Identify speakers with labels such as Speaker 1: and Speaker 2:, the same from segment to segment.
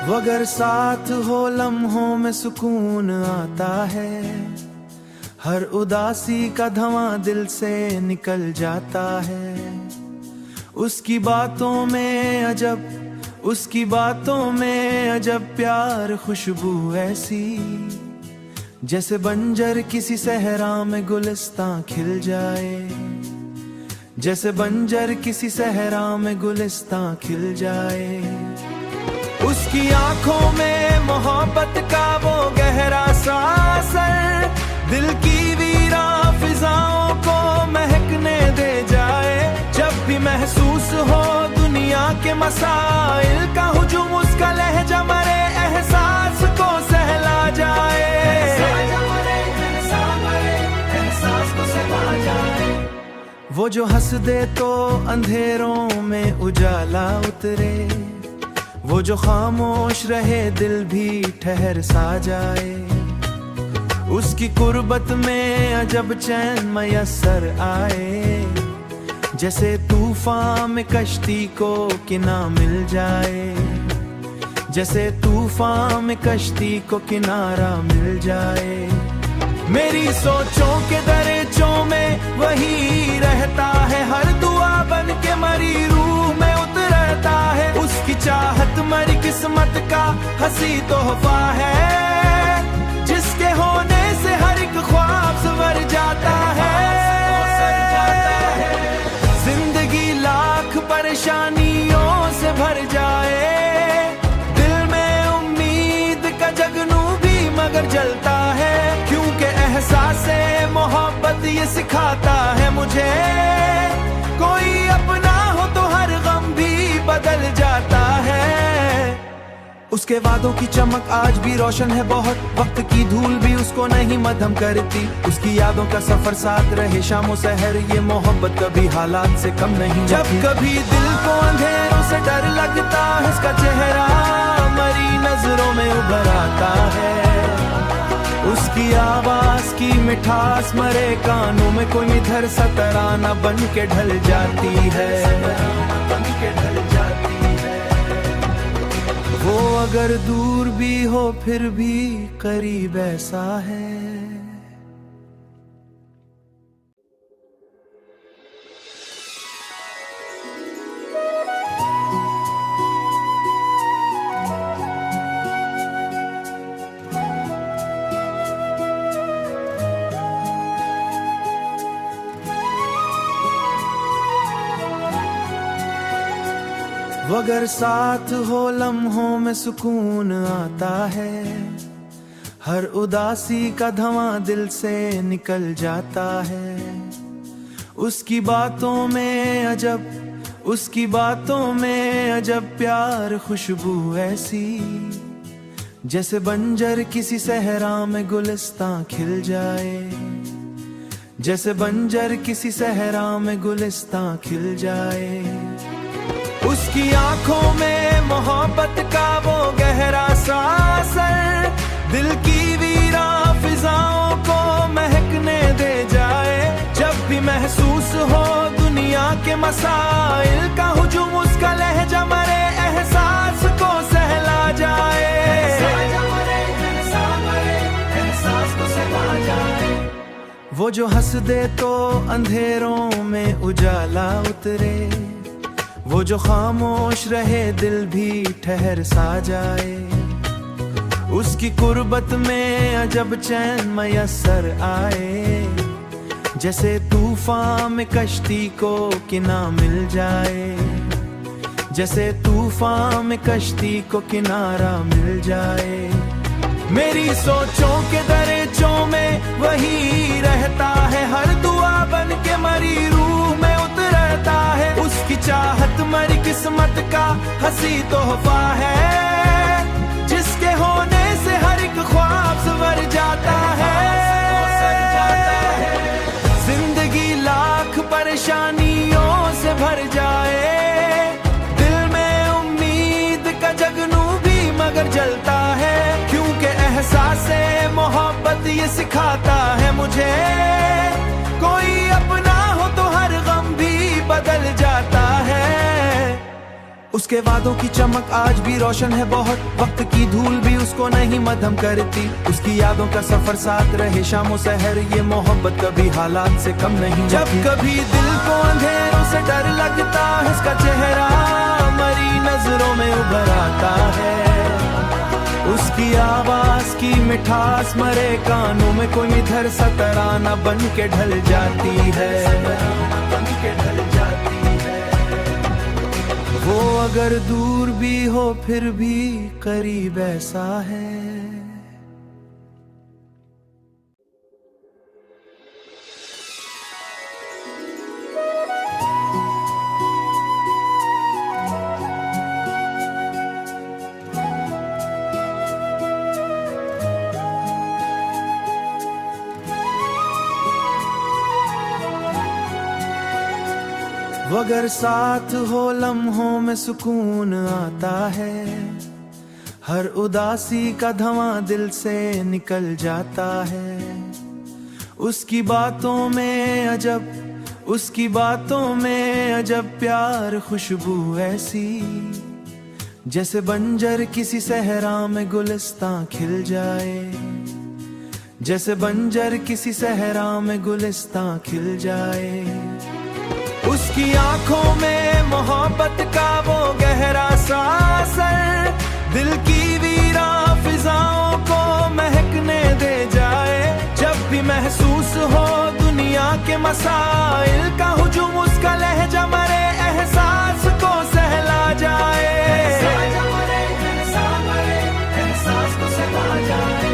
Speaker 1: वगर साथ हो लम्हों में सुकून आता है, हर उदासी का धवां दिल से निकल जाता है। उसकी बातों में अजब प्यार खुशबू ऐसी, जैसे बंजर किसी सहरा में गुलिस्तां खिल जाए, जैसे बंजर किसी सहरा में गुलिस्तां खिल जाए। उसकी आंखों में मोहब्बत का वो गहरा सा असर, दिल की वीरा फिजाओं को महकने दे जाए। जब भी महसूस हो दुनिया के मसाइल का हुजूम, उसका लहजा मरे एहसास को सहला जाए। वो जो हंस दे तो अंधेरों में उजाला उतरे, वो जो खामोश रहे दिल भी ठहर सा जाए। उसकी कुर्बत में अजब चैन मयसर आए, जैसे तूफान में कश्ती को किना मिल जाए, जैसे तूफान में कश्ती को किनारा मिल जाए। मेरी सोचों के दरिचों में वही रहता है, हर दुआ बन के मरी रूह में उतरता है। उसकी चाहत मरी किस्मत का हंसी तोहफा है, जिसके होने से हर एक ख्वाब सवर जाता है। जिंदगी लाख परेशानियों से भर जाए, दिल में उम्मीद का जगनू भी मगर जलता है, क्योंकि एहसास-ए मोहब्बत ये सिखाता है मुझे, कोई अपना हो तो हर गम भी बदल जाता है। उसके वादों की चमक आज भी रोशन है बहुत, वक्त की धूल भी उसको नहीं मध्यम करती। उसकी यादों का सफर साथ रहे शामों सहर, ये मोहब्बत कभी हालात से कम नहीं। जब कभी दिल को अंधेरों से डर लगता है, उसका चेहरा मरी नजरों में उभर आता है। उसकी आवाज की मिठास मरे कानों में कोई निधर सा तराना बन के ढल जाती है। वो अगर दूर भी हो फिर भी करीब ऐसा है। वगर साथ हो लम्हों में सुकून आता है, हर उदासी का धवां दिल से निकल जाता है। उसकी बातों में अजब प्यार खुशबू ऐसी, जैसे बंजर किसी सहरा में गुलिस्तां खिल जाए, जैसे बंजर किसी सहरा में गुलिस्तां खिल जाए। उसकी आंखों में मोहब्बत का वो गहरा सा असर, दिल की वीरा फिजाओं को महकने दे जाए। जब भी महसूस हो दुनिया के मसाइल का हुजूम, उसका लहजा मरे एहसास को सहला जाए। वो जो हंस दे तो अंधेरों में उजाला उतरे, वो जो खामोश रहे दिल भी ठहर सा जाए। उसकी कुर्बत में अजब चैन मयसर आए, जैसे तूफान में कश्ती को किना मिल जाए, जैसे तूफान में कश्ती को किनारा मिल जाए। मेरी सोचों के दरिचों में वही रहता है, हर दुआ बन के मरी रूह में उतरता है। उसकी चाहत मरी किस्मत का हंसी तोहफा है, जिसके होने से हर एक ख्वाब सवर जाता है। जिंदगी लाख परेशानियों से भर जाए, दिल में उम्मीद का जगनू भी मगर जलता है, क्योंकि एहसास-ए मोहब्बत ये सिखाता है मुझे, कोई अपना हो तो हर गम भी बदल जाता है। उसके वादों की चमक आज भी रोशन है बहुत, वक्त की धूल भी उसको नहीं मध्यम करती। उसकी यादों का सफर साथ रहे शामों सहर, ये मोहब्बत कभी हालात से कम नहीं। जब कभी दिल को अंधेरों से डर लगता है, इसका चेहरा मरी नजरों में उभर आता है। उसकी आवाज की मिठास मरे कानों में कोई निधर सा तराना बन के ढल जाती है, बन के ढल जाती है। वो अगर दूर भी हो फिर भी करीब ऐसा है। वो अगर साथ हो लम्हों में सुकून आता है, हर उदासी का धवां दिल से निकल जाता है। उसकी बातों में अजब, उसकी बातों में अजब प्यार खुशबू ऐसी, जैसे बंजर किसी सहरा में गुलिस्तां खिल जाए, जैसे बंजर किसी सहरा में गुलिस्तां खिल जाए। उसकी आंखों में मोहब्बत का वो गहरा सा असर, दिल की वीरा फिजाओं को महकने दे जाए। जब भी महसूस हो दुनिया के मसाइल का हुजूम, उसका लहजा मरे एहसास को सहला जाए, एहसास को सहला जाए।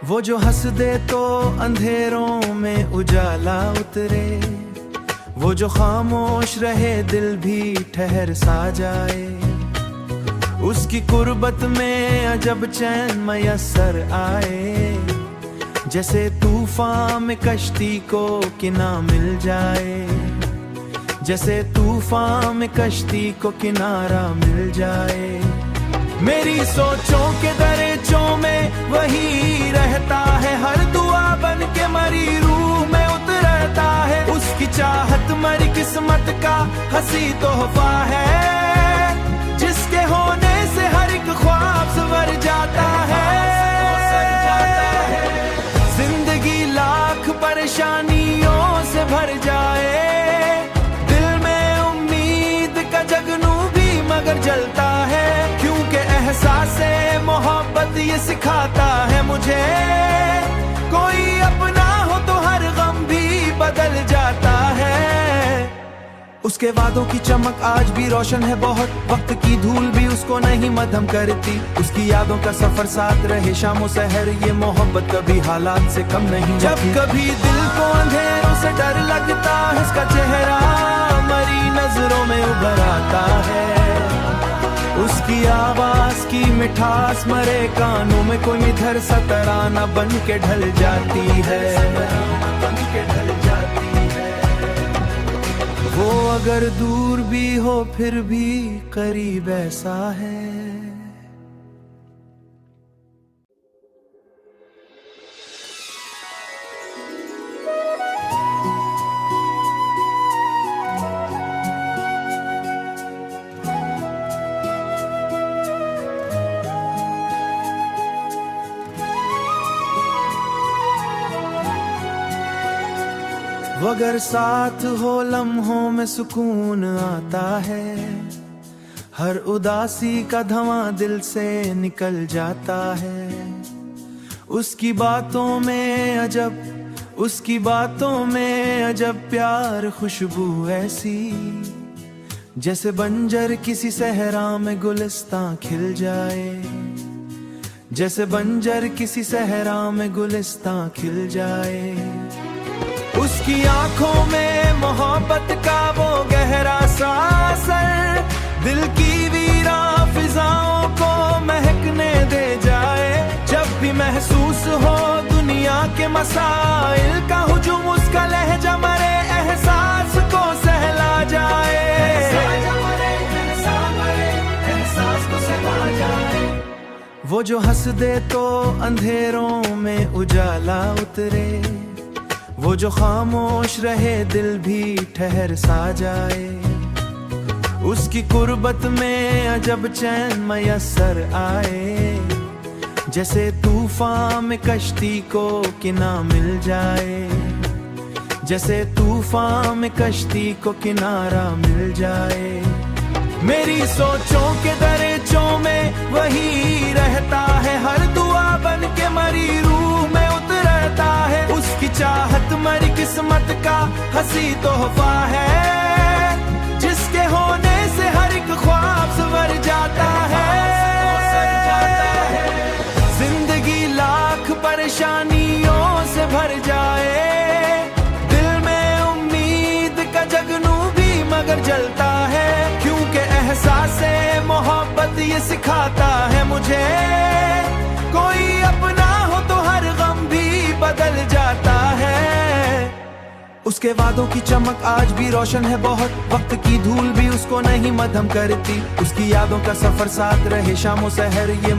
Speaker 1: वो जो हंस दे तो अंधेरों में उजाला उतरे, वो जो खामोश रहे दिल भी ठहर सा जाए। उसकी कुर्बत में अजब चैन मयसर आए, जैसे तूफान में कश्ती को किना मिल जाए, जैसे तूफान में कश्ती को किनारा मिल जाए। मेरी सोचों के दरिचों में वही रहता है, हर दुआ बन के मरी रूह में उतरता है। उसकी चाहत मरी किस्मत का हंसी तोहफा है, जिसके होने से हर एक ख्वाब संवर जाता है। जिंदगी लाख परेशानियों से भर जाए, दिल में उम्मीद का जगनू भी मगर जलता है, क्योंकि एहसास मोहब्बत ये सिखाता है मुझे, कोई अपना हो तो हर गम भी बदल जाता है। उसके वादों की चमक आज भी रोशन है बहुत, वक्त की धूल भी उसको नहीं मध्यम करती। उसकी यादों का सफर साथ रहे शामों सहर, ये मोहब्बत कभी हालात से कम नहीं। जब कभी दिल को अंधेरों से डर लगता है, इसका चेहरा मरी नजरों में उभर आता है। उसकी आवाज की मिठास मरे कानों में कोई निधर सा तराना बन के ढल जाती है, बन के ढल जाती है। वो अगर दूर भी हो फिर भी करीब ऐसा है। वो अगर साथ हो लम्हों में सुकून आता है, हर उदासी का धवां दिल से निकल जाता है। उसकी बातों में अजब, उसकी बातों में अजब प्यार खुशबू ऐसी, जैसे बंजर किसी सहरा में गुलिस्तां खिल जाए, जैसे बंजर किसी सहरा में गुलिस्तां खिल जाए। उसकी आंखों में मोहब्बत का वो गहरा सा असर, दिल की वीरा फिजाओं को महकने दे जाए। जब भी महसूस हो दुनिया के मसाइल का हुजूम, उसका लहजा मरे एहसास को सहला जाए, एहसास को सहला जाए। वो जो हंस दे तो अंधेरों में उजाला उतरे, वो जो खामोश रहे दिल भी ठहर सा जाए। उसकी कुर्बत में अजब चैन मयसर आए, जैसे तूफान में कश्ती को किनारा मिल जाए, जैसे तूफान में कश्ती को किनारा मिल जाए। मेरी सोचों के दरिचों में वही रहता है, हर दुआ बन के मरी रूह में उतरता है। उसकी चाहत मरी किस्मत का हंसी तोहफा है, जिसके होने से हर एक ख्वाब संवर जाता है। जिंदगी लाख परेशानियों से भर जाए, दिल में उम्मीद का जगनू भी मगर जलता है, क्योंकि एहसास मोहब्बत ये सिखाता है मुझे, कोई अपना हो तो हर गम भी बदल जाता है। उसके वादों की चमक आज भी रोशन है बहुत, वक्त की धूल भी उसको नहीं मद्धम करती। उसकी यादों का सफर साथ रहे शामों सहर, ये